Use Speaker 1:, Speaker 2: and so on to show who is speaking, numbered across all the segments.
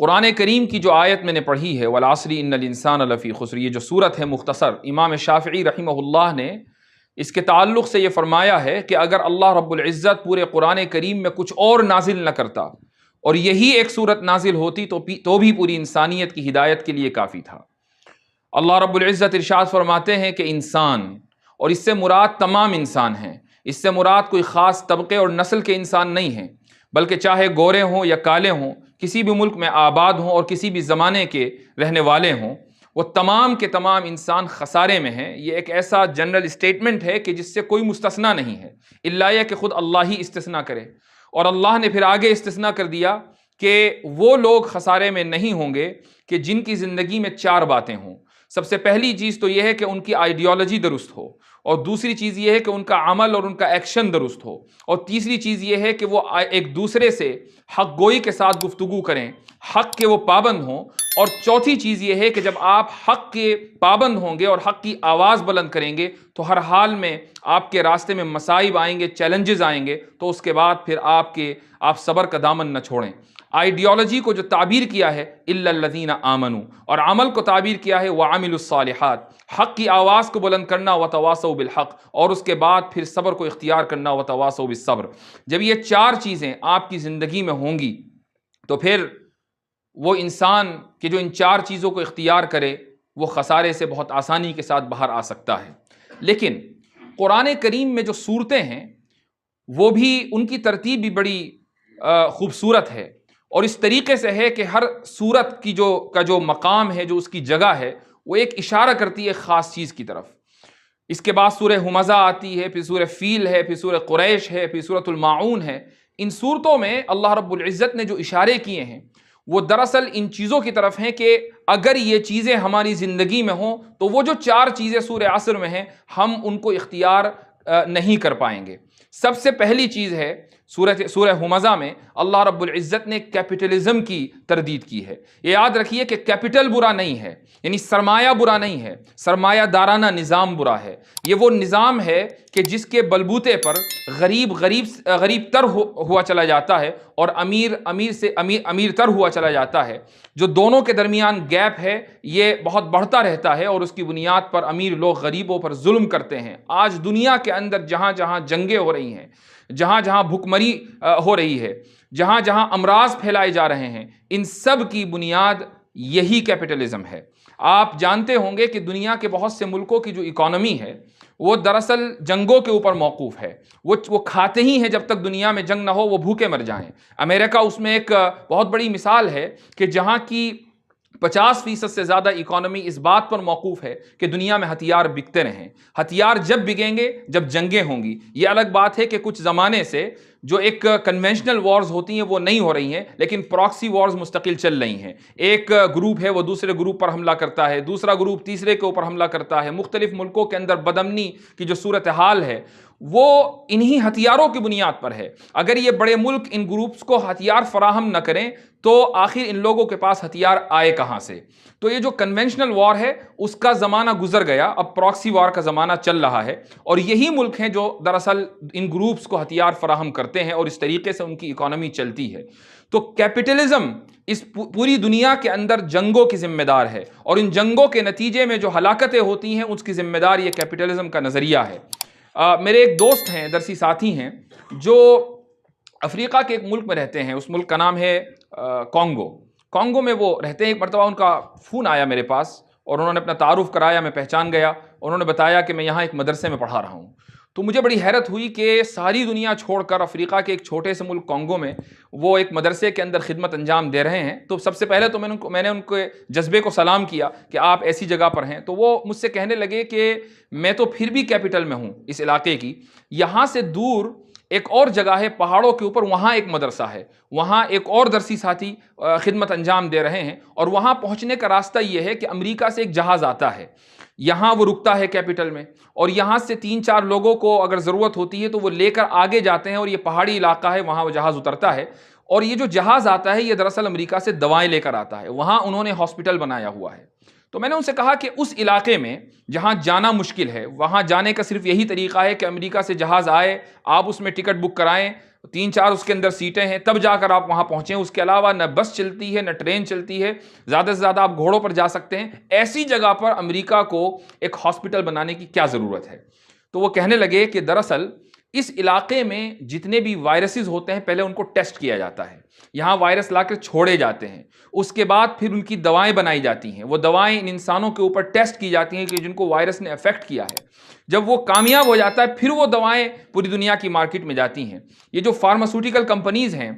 Speaker 1: قرآن کریم کی جو آیت میں نے پڑھی ہے والعصر ان الانسان لفی خسر، یہ جو صورت ہے مختصر، امام شافعی رحمہ اللہ نے اس کے تعلق سے یہ فرمایا ہے کہ اگر اللہ رب العزت پورے قرآن کریم میں کچھ اور نازل نہ کرتا اور یہی ایک صورت نازل ہوتی تو بھی پوری انسانیت کی ہدایت کے لیے کافی تھا۔ اللہ رب العزت ارشاد فرماتے ہیں کہ انسان، اور اس سے مراد تمام انسان ہیں، اس سے مراد کوئی خاص طبقے اور نسل کے انسان نہیں ہیں، بلکہ چاہے گورے ہوں یا کالے ہوں، کسی بھی ملک میں آباد ہوں اور کسی بھی زمانے کے رہنے والے ہوں، وہ تمام کے تمام انسان خسارے میں ہیں۔ یہ ایک ایسا جنرل اسٹیٹمنٹ ہے کہ جس سے کوئی مستثنا نہیں ہے، الا یہ کہ خود اللہ ہی استثنا کرے۔ اور اللہ نے پھر آگے استثنا کر دیا کہ وہ لوگ خسارے میں نہیں ہوں گے کہ جن کی زندگی میں چار باتیں ہوں۔ سب سے پہلی چیز تو یہ ہے کہ ان کی آئیڈیالوجی درست ہو، اور دوسری چیز یہ ہے کہ ان کا عمل اور ان کا ایکشن درست ہو، اور تیسری چیز یہ ہے کہ وہ ایک دوسرے سے حق گوئی کے ساتھ گفتگو کریں، حق کے وہ پابند ہوں، اور چوتھی چیز یہ ہے کہ جب آپ حق کے پابند ہوں گے اور حق کی آواز بلند کریں گے تو ہر حال میں آپ کے راستے میں مصائب آئیں گے، چیلنجز آئیں گے، تو اس کے بعد پھر آپ صبر کا دامن نہ چھوڑیں۔ آئیڈیالوجی کو جو تعبیر کیا ہے الا الذین آمنوا، اور عمل کو تعبیر کیا ہے وعملوا الصالحات، حق کی آواز کو بلند کرنا وتواصوا بالحق، اور اس کے بعد پھر صبر کو اختیار کرنا وتواصوا بالصبر۔ جب یہ چار چیزیں آپ کی زندگی میں ہوں گی تو پھر وہ انسان کہ جو ان چار چیزوں کو اختیار کرے وہ خسارے سے بہت آسانی کے ساتھ باہر آ سکتا ہے۔ لیکن قرآن کریم میں جو صورتیں ہیں وہ بھی، ان کی ترتیب بھی بڑی خوبصورت ہے، اور اس طریقے سے ہے کہ ہر صورت کی جو مقام ہے، جو اس کی جگہ ہے، وہ ایک اشارہ کرتی ہے خاص چیز کی طرف۔ اس کے بعد سورہ ہمزہ آتی ہے، پھر سورہ فیل ہے، پھر سورہ قریش ہے، پھر سورۃ الماعون ہے۔ ان صورتوں میں اللہ رب العزت نے جو اشارے کیے ہیں وہ دراصل ان چیزوں کی طرف ہیں کہ اگر یہ چیزیں ہماری زندگی میں ہوں تو وہ جو چار چیزیں سورہ عصر میں ہیں ہم ان کو اختیار نہیں کر پائیں گے۔ سب سے پہلی چیز ہے سورہ ہمزہ میں اللہ رب العزت نے کیپٹلزم کی تردید کی ہے۔ یہ یاد رکھیے کہ کیپٹل برا نہیں ہے، یعنی سرمایہ برا نہیں ہے، سرمایہ دارانہ نظام برا ہے۔ یہ وہ نظام ہے کہ جس کے بلبوتے پر غریب تر ہوا چلا جاتا ہے اور امیر تر ہوا چلا جاتا ہے۔ جو دونوں کے درمیان گیپ ہے یہ بہت بڑھتا رہتا ہے، اور اس کی بنیاد پر امیر لوگ غریبوں پر ظلم کرتے ہیں۔ آج دنیا کے اندر جہاں جہاں جنگیں ہو رہی ہیں، جہاں جہاں بھوکمری ہو رہی ہے، جہاں جہاں امراض پھیلائے جا رہے ہیں، ان سب کی بنیاد یہی کیپٹلزم ہے۔ آپ جانتے ہوں گے کہ دنیا کے بہت سے ملکوں کی جو اکانومی ہے وہ دراصل جنگوں کے اوپر موقوف ہے۔ وہ کھاتے ہی ہیں جب تک دنیا میں جنگ نہ ہو وہ بھوکے مر جائیں۔ امریکہ اس میں ایک بہت بڑی مثال ہے کہ جہاں کی 50% سے زیادہ اکانومی اس بات پر موقوف ہے کہ دنیا میں ہتھیار بکتے رہیں۔ ہتھیار جب بکیں گے جب جنگیں ہوں گی۔ یہ الگ بات ہے کہ کچھ زمانے سے جو ایک کنونشنل وارز ہوتی ہیں وہ نہیں ہو رہی ہیں، لیکن پراکسی وارز مستقل چل رہی ہیں۔ ایک گروپ ہے وہ دوسرے گروپ پر حملہ کرتا ہے، دوسرا گروپ تیسرے کے اوپر حملہ کرتا ہے۔ مختلف ملکوں کے اندر بدامنی کی جو صورتحال ہے وہ انہی ہتھیاروں کی بنیاد پر ہے۔ اگر یہ بڑے ملک ان گروپس کو ہتھیار فراہم نہ کریں تو آخر ان لوگوں کے پاس ہتھیار آئے کہاں سے؟ تو یہ جو کنونشنل وار ہے اس کا زمانہ گزر گیا، اب پراکسی وار کا زمانہ چل رہا ہے، اور یہی ملک ہیں جو دراصل ان گروپس کو ہتھیار فراہم کرتے ہیں اور اس طریقے سے ان کی اکانومی چلتی ہے۔ تو کیپٹلزم اس پوری دنیا کے اندر جنگوں کی ذمہ دار ہے، اور ان جنگوں کے نتیجے میں جو ہلاکتیں ہوتی ہیں اس کی ذمہ دار یہ کیپٹلزم کا نظریہ ہے۔ میرے ایک دوست ہیں، درسی ساتھی ہیں، جو افریقہ کے ایک ملک میں رہتے ہیں۔ اس ملک کا نام ہے کانگو میں وہ رہتے ہیں۔ ایک مرتبہ ان کا فون آیا میرے پاس اور انہوں نے اپنا تعارف کرایا، میں پہچان گیا۔ انہوں نے بتایا کہ میں یہاں ایک مدرسے میں پڑھا رہا ہوں۔ تو مجھے بڑی حیرت ہوئی کہ ساری دنیا چھوڑ کر افریقہ کے ایک چھوٹے سے ملک کانگو میں وہ ایک مدرسے کے اندر خدمت انجام دے رہے ہیں۔ تو سب سے پہلے تو میں نے ان کے جذبے کو سلام کیا کہ آپ ایسی جگہ پر ہیں۔ تو وہ مجھ سے کہنے لگے کہ میں تو پھر بھی کیپٹل میں ہوں اس علاقے کی، یہاں سے دور ایک اور جگہ ہے پہاڑوں کے اوپر، وہاں ایک مدرسہ ہے، وہاں ایک اور درسی ساتھی خدمت انجام دے رہے ہیں، اور وہاں پہنچنے کا راستہ یہ ہے کہ امریکہ سے ایک جہاز آتا ہے، یہاں وہ رکتا ہے کیپٹل میں، اور یہاں سے 3-4 لوگوں کو اگر ضرورت ہوتی ہے تو وہ لے کر آگے جاتے ہیں، اور یہ پہاڑی علاقہ ہے، وہاں وہ جہاز اترتا ہے، اور یہ جو جہاز آتا ہے یہ دراصل امریکہ سے دوائیں لے کر آتا ہے، وہاں انہوں نے ہاسپٹل بنایا ہوا ہے۔ تو میں نے ان سے کہا کہ اس علاقے میں جہاں جانا مشکل ہے، وہاں جانے کا صرف یہی طریقہ ہے کہ امریکہ سے جہاز آئے، آپ اس میں ٹکٹ بک کرائیں، 3-4 اس کے اندر سیٹیں ہیں، تب جا کر آپ وہاں پہنچیں۔ اس کے علاوہ نہ بس چلتی ہے، نہ ٹرین چلتی ہے، زیادہ سے زیادہ آپ گھوڑوں پر جا سکتے ہیں۔ ایسی جگہ پر امریکہ کو ایک ہاسپٹل بنانے کی کیا ضرورت ہے؟ تو وہ کہنے لگے کہ دراصل اس علاقے میں جتنے بھی وائرسز ہوتے ہیں پہلے ان کو ٹیسٹ کیا جاتا ہے، یہاں وائرس لا کر چھوڑے جاتے ہیں، اس کے بعد پھر ان کی دوائیں بنائی جاتی ہیں، وہ دوائیں ان انسانوں کے اوپر ٹیسٹ کی جاتی ہیں کہ جن کو وائرس نے افیکٹ کیا ہے، جب وہ کامیاب ہو جاتا ہے پھر وہ دوائیں پوری دنیا کی مارکیٹ میں جاتی ہیں۔ یہ جو فارماسیوٹیکل کمپنیز ہیں،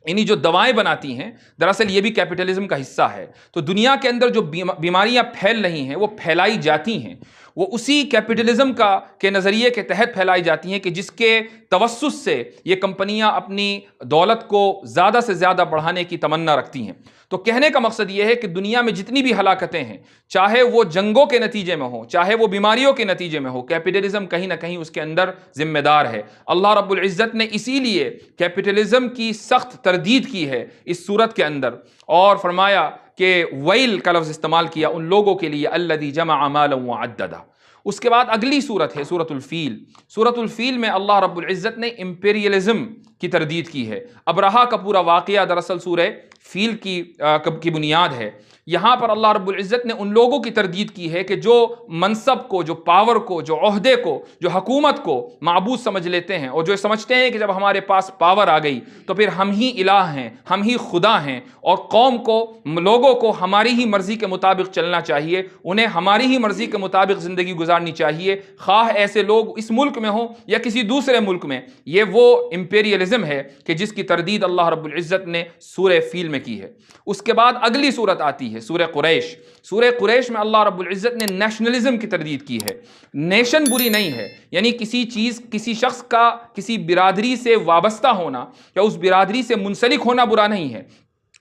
Speaker 1: یعنی جو دوائیں بناتی ہیں، دراصل یہ بھی کیپٹلزم کا حصہ ہے۔ تو دنیا کے اندر جو بیماریاں پھیل رہی ہیں وہ پھیلائی جاتی ہیں، وہ اسی کیپٹلزم کے نظریے کے تحت پھیلائی جاتی ہیں کہ جس کے توسط سے یہ کمپنیاں اپنی دولت کو زیادہ سے زیادہ بڑھانے کی تمنا رکھتی ہیں۔ تو کہنے کا مقصد یہ ہے کہ دنیا میں جتنی بھی ہلاکتیں ہیں، چاہے وہ جنگوں کے نتیجے میں ہو، چاہے وہ بیماریوں کے نتیجے میں ہو، کیپٹلزم کہیں نہ کہیں اس کے اندر ذمہ دار ہے۔ اللہ رب العزت نے اسی لیے کیپٹلزم کی سخت تردید کی ہے اس صورت کے اندر، اور فرمایا کہ ویل کا لفظ استعمال کیا ان لوگوں کے لیے الذی جمع مالا وعددہ۔ اس کے بعد اگلی صورت ہے سورۃ الفیل۔ سورۃ الفیل میں اللہ رب العزت نے امپیریلزم کی تردید کی ہے۔ ابرہا کا پورا واقعہ دراصل سورہ فیل کی بنیاد ہے۔ یہاں پر اللہ رب العزت نے ان لوگوں کی تردید کی ہے کہ جو منصب کو، جو پاور کو، جو عہدے کو، جو حکومت کو معبود سمجھ لیتے ہیں، اور جو سمجھتے ہیں کہ جب ہمارے پاس پاور آ گئی تو پھر ہم ہی الہ ہیں، ہم ہی خدا ہیں، اور قوم کو، لوگوں کو ہماری ہی مرضی کے مطابق چلنا چاہیے، انہیں ہماری ہی مرضی کے مطابق زندگی گزارنی چاہیے، خواہ ایسے لوگ اس ملک میں ہوں یا کسی دوسرے ملک میں۔ یہ وہ امپیریلزم ہے کہ جس کی تردید اللہ رب العزت نے سورہ فیل میں کی ہے۔ اس کے بعد اگلی صورت آتی ہے سورہ قریش۔ سورہ قریش میں اللہ رب العزت نے نیشنلزم کی تردید کی ہے۔ نیشن بری نہیں ہے، یعنی کسی چیز، کسی شخص کا کسی برادری سے وابستہ ہونا یا اس برادری سے منسلک ہونا برا نہیں ہے،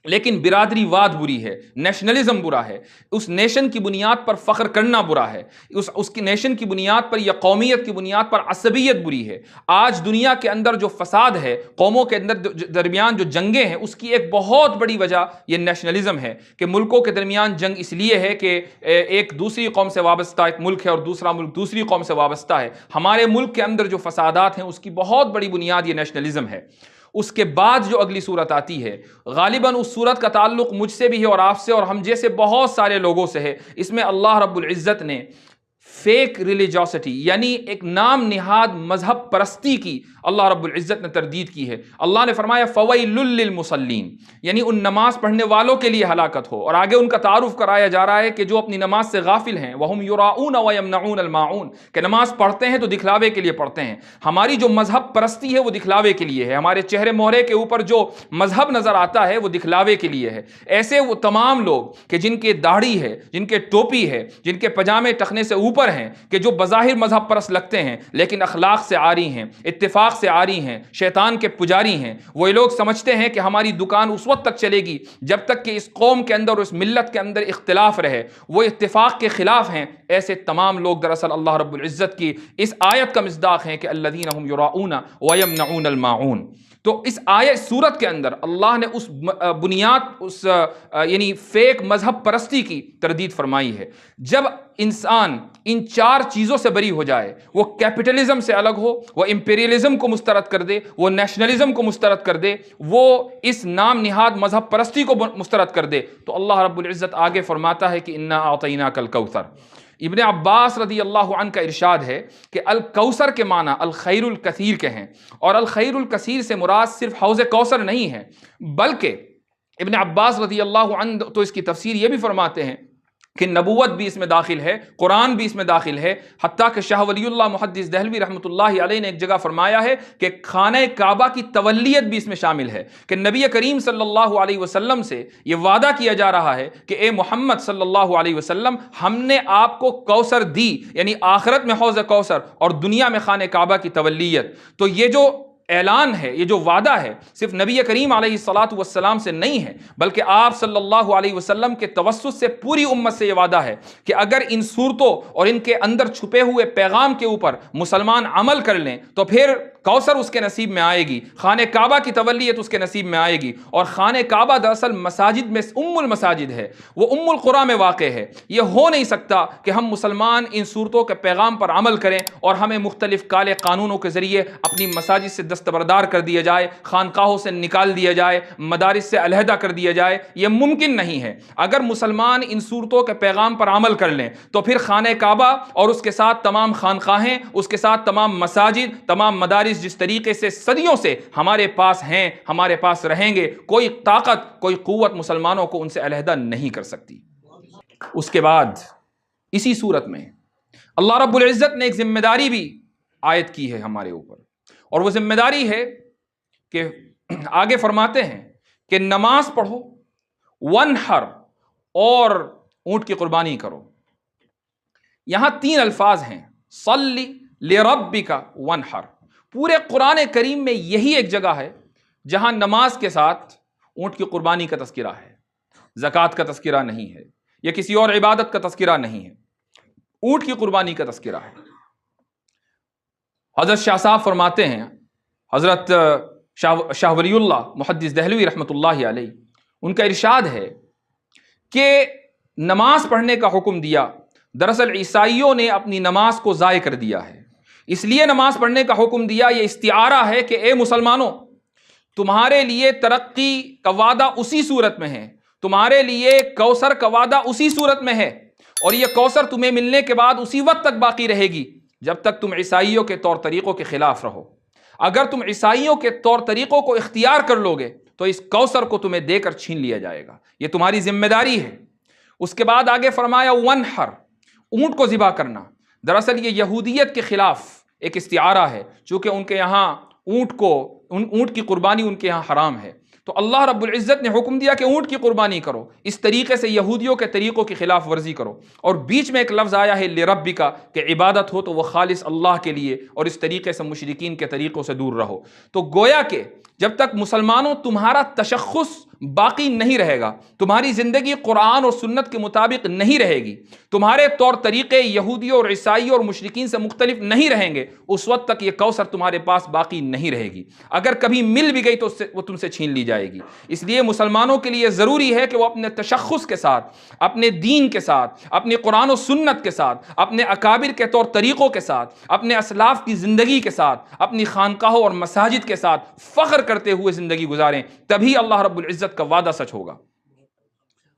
Speaker 1: لیکن برادری واد بری ہے، نیشنلزم برا ہے، اس نیشن کی بنیاد پر فخر کرنا برا ہے، اس کی نیشن کی بنیاد پر یا قومیت کی بنیاد پر عصبیت بری ہے۔ آج دنیا کے اندر جو فساد ہے، قوموں کے اندر درمیان جو جنگیں ہیں، اس کی ایک بہت بڑی وجہ یہ نیشنلزم ہے کہ ملکوں کے درمیان جنگ اس لیے ہے کہ ایک دوسری قوم سے وابستہ ایک ملک ہے اور دوسرا ملک دوسری قوم سے وابستہ ہے۔ ہمارے ملک کے اندر جو فسادات ہیں اس کی بہت بڑی بنیاد یہ نیشنلزم ہے۔ اس کے بعد جو اگلی صورت آتی ہے، غالباً اس صورت کا تعلق مجھ سے بھی ہے اور آپ سے اور ہم جیسے بہت سارے لوگوں سے ہے۔ اس میں اللہ رب العزت نے فیک ریلیجوسٹی، یعنی ایک نام نہاد مذہب پرستی کی اللہ رب العزت نے تردید کی ہے۔ اللہ نے فرمایا فویل للمصلین، یعنی ان نماز پڑھنے والوں کے لیے ہلاکت ہو، اور آگے ان کا تعارف کرایا جا رہا ہے کہ جو اپنی نماز سے غافل ہیں، وہم یراؤن ویمنعون الماعون، کہ نماز پڑھتے ہیں تو دکھلاوے کے لیے پڑھتے ہیں۔ ہماری جو مذہب پرستی ہے وہ دکھلاوے کے لیے ہے، ہمارے چہرے مہرے کے اوپر جو مذہب نظر آتا ہے وہ دکھلاوے کے لیے ہے۔ ایسے وہ تمام لوگ کہ جن کے داڑھی ہے، جن کے ٹوپی ہے، جن کے پجامے ٹخنے سے اوپر ہیں، کہ جو بظاہر مذہب پرست لگتے ہیں لیکن اخلاق سے عاری ہیں، اتفاق سے عاری ہیں، شیطان کے پجاری ہیں، وہ لوگ سمجھتے ہیں کہ ہماری دکان اس وقت تک چلے گی جب تک کہ اس قوم کے اندر اور اس ملت کے اندر اختلاف رہے، وہ اتفاق کے خلاف ہیں۔ ایسے تمام لوگ دراصل اللہ رب العزت کی اس آیت کا مصداق ہیں کہ الذین هم یراؤن ویمنعون الماعون۔ تو اس آیت سورت کے اندر اللہ نے اس بنیاد، یعنی فیک مذہب پرستی کی تردید فرمائی ہے۔ جب انسان ان 4 چیزوں سے بری ہو جائے، وہ کیپٹلزم سے الگ ہو، وہ امپیریلزم کو مسترد کر دے، وہ نیشنلزم کو مسترد کر دے، وہ اس نام نہاد مذہب پرستی کو مسترد کر دے، تو اللہ رب العزت آگے فرماتا ہے کہ انا اعطیناک الکوثر۔ ابن عباس رضی اللہ عنہ کا ارشاد ہے کہ الکوثر کے معنی الخیر الکثیر کے ہیں، اور الخیر الکثیر سے مراد صرف حوض کوثر نہیں ہے، بلکہ ابن عباس رضی اللہ عنہ تو اس کی تفسیر یہ بھی فرماتے ہیں کہ نبوت بھی اس میں داخل ہے، قرآن بھی اس میں داخل ہے، حتیٰ کہ شاہ ولی اللہ محدث دہلوی رحمۃ اللہ علیہ نے ایک جگہ فرمایا ہے کہ خانہ کعبہ کی تولیت بھی اس میں شامل ہے، کہ نبی کریم صلی اللہ علیہ وسلم سے یہ وعدہ کیا جا رہا ہے کہ اے محمد صلی اللہ علیہ وسلم، ہم نے آپ کو کوثر دی، یعنی آخرت میں حوض کوثر اور دنیا میں خانہ کعبہ کی تولیت۔ تو یہ جو اعلان ہے، یہ جو وعدہ ہے، صرف نبی کریم علیہ الصلاۃ والسلام سے نہیں ہے، بلکہ آپ صلی اللہ علیہ وسلم کے توسط سے پوری امت سے یہ وعدہ ہے کہ اگر ان صورتوں اور ان کے اندر چھپے ہوئے پیغام کے اوپر مسلمان عمل کر لیں تو پھر کوثر اس کے نصیب میں آئے گی، خانہ کعبہ کی تولیت اس کے نصیب میں آئے گی۔ اور خانہ کعبہ دراصل مساجد میں ام المساجد ہے، وہ ام القریٰ میں واقع ہے۔ یہ ہو نہیں سکتا کہ ہم مسلمان ان صورتوں کے پیغام پر عمل کریں اور ہمیں مختلف کالے قانونوں کے ذریعے اپنی مساجد سے دستبردار کر دیا جائے، خانقاہوں سے نکال دیا جائے، مدارس سے علیحدہ کر دیا جائے۔ یہ ممکن نہیں ہے۔ اگر مسلمان ان صورتوں کے پیغام پر عمل کر لیں تو پھر خانہ کعبہ اور اس کے ساتھ تمام خانقاہیں، اس کے ساتھ تمام مساجد، تمام مدارس جس طریقے سے صدیوں سے ہمارے پاس ہیں، ہمارے پاس رہیں گے، کوئی طاقت، کوئی قوت مسلمانوں کو ان سے علیحدہ نہیں کر سکتی۔ اس کے بعد اسی صورت میں اللہ رب العزت نے ایک ذمہ داری بھی عائد کی ہے ہمارے اوپر، اور وہ ذمہ داری ہے کہ آگے فرماتے ہیں کہ نماز پڑھو، وانحر، اور اونٹ کی قربانی کرو۔ یہاں 3 الفاظ ہیں، صلی لربک وانحر۔ پورے قرآن کریم میں یہی ایک جگہ ہے جہاں نماز کے ساتھ اونٹ کی قربانی کا تذکرہ ہے، زکوٰۃ کا تذکرہ نہیں ہے، یا کسی اور عبادت کا تذکرہ نہیں ہے، اونٹ کی قربانی کا تذکرہ ہے۔ حضرت شاہ صاحب فرماتے ہیں، حضرت شاہ ولی اللہ محدث دہلوی رحمۃ اللہ علیہ، ان کا ارشاد ہے کہ نماز پڑھنے کا حکم دیا، دراصل عیسائیوں نے اپنی نماز کو ضائع کر دیا ہے، اس لیے نماز پڑھنے کا حکم دیا۔ یہ استعارہ ہے کہ اے مسلمانوں، تمہارے لیے ترقی کا وعدہ اسی صورت میں ہے، تمہارے لیے کوثر کا وعدہ اسی صورت میں ہے، اور یہ کوثر تمہیں ملنے کے بعد اسی وقت تک باقی رہے گی جب تک تم عیسائیوں کے طور طریقوں کے خلاف رہو۔ اگر تم عیسائیوں کے طور طریقوں کو اختیار کر لو گے تو اس کوثر کو تمہیں دے کر چھین لیا جائے گا، یہ تمہاری ذمہ داری ہے۔ اس کے بعد آگے فرمایا ونحر، اونٹ کو ذبح کرنا۔ دراصل یہ یہودیت کے خلاف ایک استعارہ ہے، چونکہ ان کے یہاں اونٹ کی قربانی ان کے یہاں حرام ہے، تو اللہ رب العزت نے حکم دیا کہ اونٹ کی قربانی کرو، اس طریقے سے یہودیوں کے طریقوں کی خلاف ورزی کرو۔ اور بیچ میں ایک لفظ آیا ہے لربک، کہ عبادت ہو تو وہ خالص اللہ کے لیے، اور اس طریقے سے مشرکین کے طریقوں سے دور رہو۔ تو گویا کہ جب تک مسلمانوں تمہارا تشخص باقی نہیں رہے گا، تمہاری زندگی قرآن اور سنت کے مطابق نہیں رہے گی، تمہارے طور طریقے یہودیوں اور عیسائیوں اور مشرکین سے مختلف نہیں رہیں گے، اس وقت تک یہ کوثر تمہارے پاس باقی نہیں رہے گی۔ اگر کبھی مل بھی گئی تو وہ تم سے چھین لی جائے گی۔ اس لیے مسلمانوں کے لیے ضروری ہے کہ وہ اپنے تشخص کے ساتھ، اپنے دین کے ساتھ، اپنی قرآن و سنت کے ساتھ، اپنے اکابر کے طور طریقوں کے ساتھ، اپنے اسلاف کی زندگی کے ساتھ، اپنی خانقاہوں اور مساجد کے ساتھ فخر کرتے ہوئے زندگی گزاریں، تبھی اللہ رب العزت کا وعدہ سچ ہوگا۔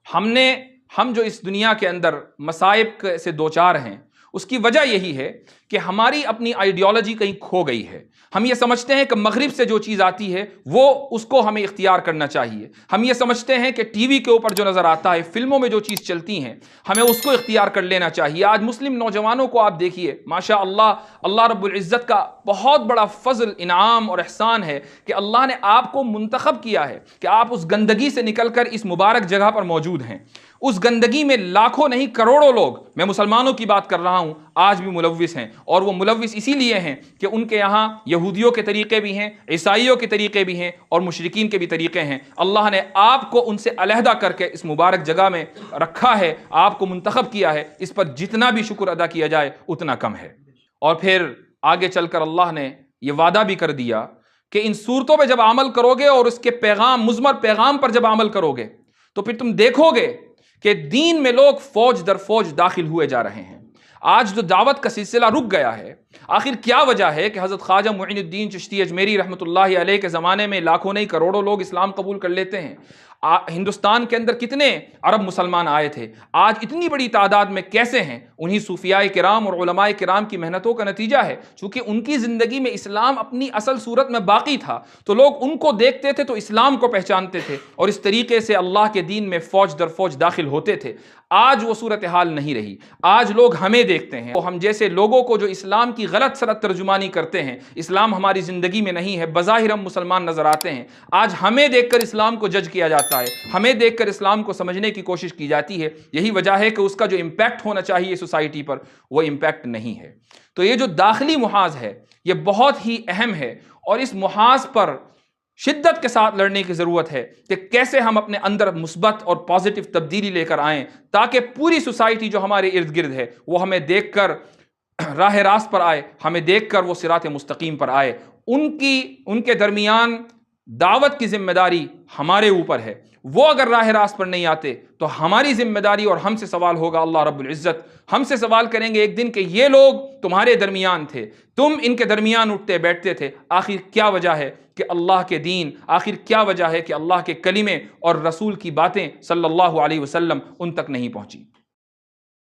Speaker 1: ہم جو اس دنیا کے اندر مصائب سے دوچار ہیں، اس کی وجہ یہی ہے کہ ہماری اپنی آئیڈیالوجی کہیں کھو گئی ہے۔ ہم یہ سمجھتے ہیں کہ مغرب سے جو چیز آتی ہے وہ اس کو ہمیں اختیار کرنا چاہیے۔ ہم یہ سمجھتے ہیں کہ ٹی وی کے اوپر جو نظر آتا ہے، فلموں میں جو چیز چلتی ہیں، ہمیں اس کو اختیار کر لینا چاہیے۔ آج مسلم نوجوانوں کو آپ دیکھیے، ماشاء اللہ، اللہ رب العزت کا بہت بڑا فضل، انعام اور احسان ہے کہ اللہ نے آپ کو منتخب کیا ہے کہ آپ اس گندگی سے نکل کر اس مبارک جگہ پر موجود ہیں۔ اس گندگی میں لاکھوں نہیں کروڑوں لوگ، میں مسلمانوں کی بات کر رہا ہوں، آج بھی ملوث ہیں، اور وہ ملوث اسی لیے ہیں کہ ان کے یہاں یہودیوں کے طریقے بھی ہیں، عیسائیوں کے طریقے بھی ہیں، اور مشرکین کے بھی طریقے ہیں۔ اللہ نے آپ کو ان سے علیحدہ کر کے اس مبارک جگہ میں رکھا ہے، آپ کو منتخب کیا ہے، اس پر جتنا بھی شکر ادا کیا جائے اتنا کم ہے۔ اور پھر آگے چل کر اللہ نے یہ وعدہ بھی کر دیا کہ ان صورتوں پہ جب عمل کرو گے اور اس کے پیغام، مضمر پیغام پر جب عمل کرو گے تو پھر تم دیکھو گے کہ دین میں لوگ فوج در فوج داخل ہوئے جا رہے ہیں۔ آج جو دعوت کا سلسلہ رک گیا ہے، آخر کیا وجہ ہے کہ حضرت خواجہ معین الدین چشتی اجمیری رحمۃ اللہ علیہ کے زمانے میں لاکھوں نہیں کروڑوں لوگ اسلام قبول کر لیتے ہیں؟ ہندوستان کے اندر کتنے عرب مسلمان آئے تھے، آج اتنی بڑی تعداد میں کیسے ہیں؟ انہی صوفیاء کرام اور علماء کرام کی محنتوں کا نتیجہ ہے۔ چونکہ ان کی زندگی میں اسلام اپنی اصل صورت میں باقی تھا، تو لوگ ان کو دیکھتے تھے تو اسلام کو پہچانتے تھے، اور اس طریقے سے اللہ کے دین میں فوج در فوج داخل ہوتے تھے۔ آج وہ صورتحال نہیں رہی۔ آج لوگ ہمیں دیکھتے ہیں، ہم جیسے لوگوں کو جو اسلام کی غلط سلط ترجمانی کرتے ہیں، اسلام ہماری زندگی میں نہیں ہے، بظاہر ہم مسلمان نظر آتے ہیں، آج ہمیں دیکھ کر اسلام کو جج کیا جاتا ہے، ہمیں دیکھ کر اسلام کو سمجھنے کی کوشش کی جاتی ہے۔ یہی وجہ ہے کہ اس کا جو امپیکٹ ہونا چاہیے سوسائٹی پر، وہ امپیکٹ نہیں ہے۔ تو یہ جو داخلی محاذ ہے، یہ بہت ہی اہم ہے، اور اس محاذ پر شدت کے ساتھ لڑنے کی ضرورت ہے کہ کیسے ہم اپنے اندر مثبت اور پازیٹیو تبدیلی لے کر آئیں، تاکہ پوری سوسائٹی جو ہمارے ارد گرد ہے وہ ہمیں دیکھ کر راہ راست پر آئے، ہمیں دیکھ کر وہ صراط مستقیم پر آئے۔ ان کے درمیان دعوت کی ذمہ داری ہمارے اوپر ہے، وہ اگر راہ راست پر نہیں آتے تو ہماری ذمہ داری اور ہم سے سوال ہوگا، اللہ رب العزت ہم سے سوال کریں گے ایک دن کہ یہ لوگ تمہارے درمیان تھے، تم ان کے درمیان اٹھتے بیٹھتے تھے، آخر کیا وجہ ہے کہ اللہ کے دین، آخر کیا وجہ ہے کہ اللہ کے کلمے اور رسول کی باتیں صلی اللہ علیہ وسلم ان تک نہیں پہنچی؟